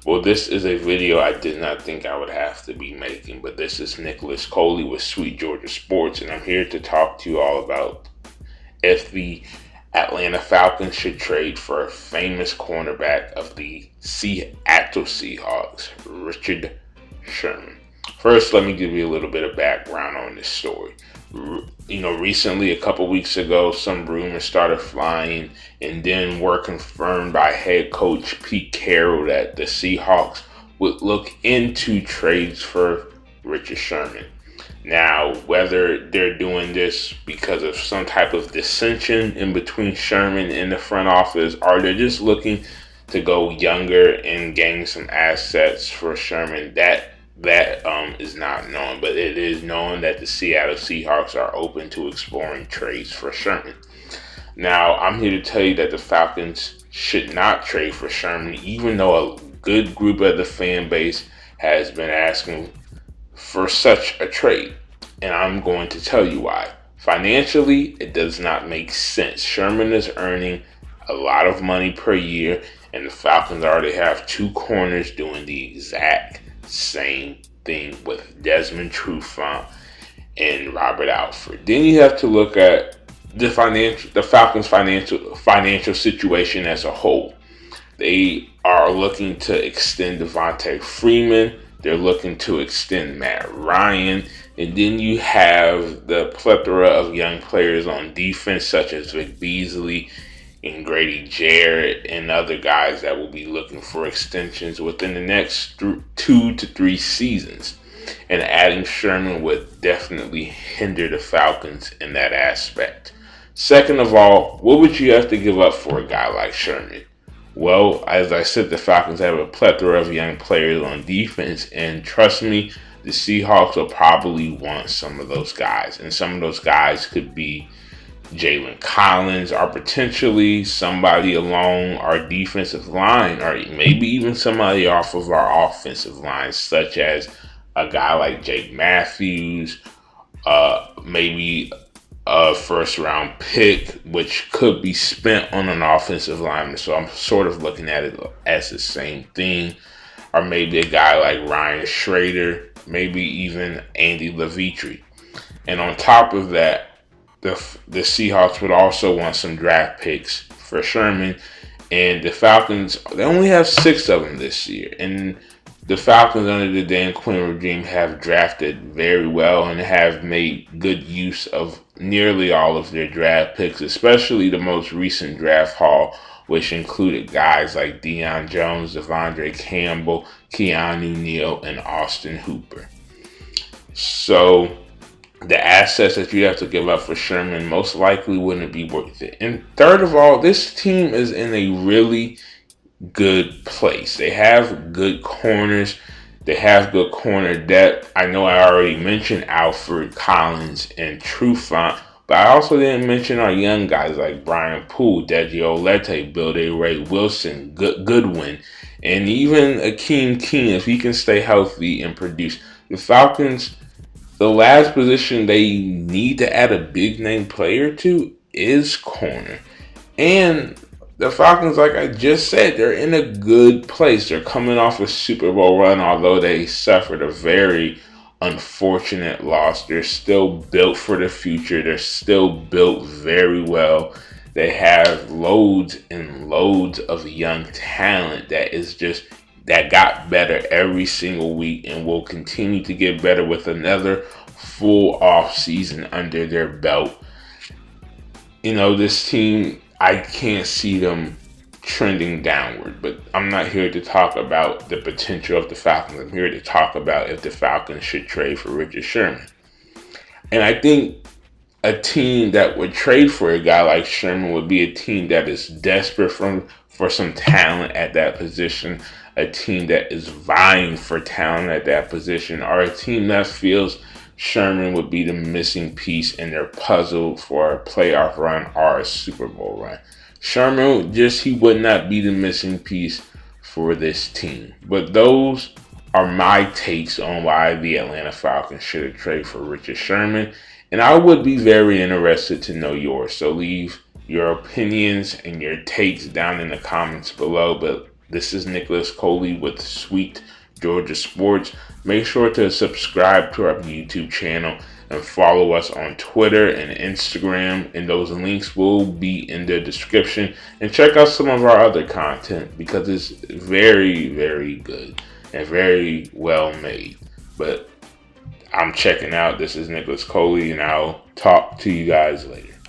Well, this is a video I did not think I would have to be making, but this is Nick Coley with Sweet Georgia Sports, and I'm here to talk to you all about if the Atlanta Falcons should trade for a famous cornerback of the Seattle Seahawks, Richard Sherman. First, let me give you a little bit of background on this story. Recently, a couple weeks ago, some rumors started flying, and then were confirmed by head coach Pete Carroll that the Seahawks would look into trades for Richard Sherman. Now, whether they're doing this because of some type of dissension in between Sherman and the front office, or they're just looking to go younger and gain some assets for Sherman, that is not known. But it is known that the Seattle Seahawks are open to exploring trades for Sherman. Now, I'm here to tell you that the Falcons should not trade for Sherman, even though a good group of the fan base has been asking for such a trade. And I'm going to tell you why. Financially, it does not make sense. Sherman is earning a lot of money per year, and the Falcons already have two corners doing the exact same thing with Desmond Trufant and Robert Alford. Then you have to look at the Falcons' financial situation as a whole. They are looking to extend Devontae Freeman. They're looking to extend Matt Ryan. And then you have the plethora of young players on defense, such as Vic Beasley and Grady Jarrett and other guys that will be looking for extensions within the next 2 to 3 seasons. And adding Sherman would definitely hinder the Falcons in that aspect. Second of all, what would you have to give up for a guy like Sherman? Well, as I said, the Falcons have a plethora of young players on defense, and trust me, the Seahawks will probably want some of those guys. And some of those guys could be Jalen Collins, or potentially somebody along our defensive line, or maybe even somebody off of our offensive line, such as a guy like Jake Matthews, maybe a first round pick, which could be spent on an offensive lineman. So I'm sort of looking at it as the same thing. Or maybe a guy like Ryan Schrader, maybe even Andy Levitre. And on top of that, the Seahawks would also want some draft picks for Sherman. And the Falcons, they only have 6 of them this year. And the Falcons under the Dan Quinn regime have drafted very well and have made good use of nearly all of their draft picks, especially the most recent draft haul, which included guys like Deion Jones, Devondre Campbell, Keanu Neal, and Austin Hooper. So the assets that you have to give up for Sherman most likely wouldn't be worth it. And third of all, this team is in a really good place. They have good corners. They have good corner depth. I know I already mentioned Alfred, Collins, and Trufant, but I also didn't mention our young guys like Brian Poole, Deji Olete, Billy Ray Wilson, Goodwin, and even Akeem King if he can stay healthy and produce. The Falcons, the last position they need to add a big name player to is corner. And the Falcons, like I just said, they're in a good place. They're coming off a Super Bowl run, although they suffered a very unfortunate loss. They're still built for the future. They're still built very well. They have loads and loads of young talent that got better every single week and will continue to get better with another full off season under their belt. This team, I can't see them trending downward, but I'm not here to talk about the potential of the Falcons. I'm here to talk about if the Falcons should trade for Richard Sherman. And I think a team that would trade for a guy like Sherman would be a team that is desperate for some talent at that position, a team that is vying for talent at that position, or a team that feels Sherman would be the missing piece in their puzzle for a playoff run or a Super Bowl run. Sherman, he would not be the missing piece for this team. But those are my takes on why the Atlanta Falcons should have traded for Richard Sherman. And I would be very interested to know yours. So leave your opinions and your takes down in the comments below. But This is Nicholas Coley with Sweet Georgia Sports. Make sure to subscribe to our YouTube channel and follow us on Twitter and Instagram, and those links will be in the description. And check out some of our other content because it's very, very good and very well made. But I'm checking out. This is Nicholas Coley, and I'll talk to you guys later.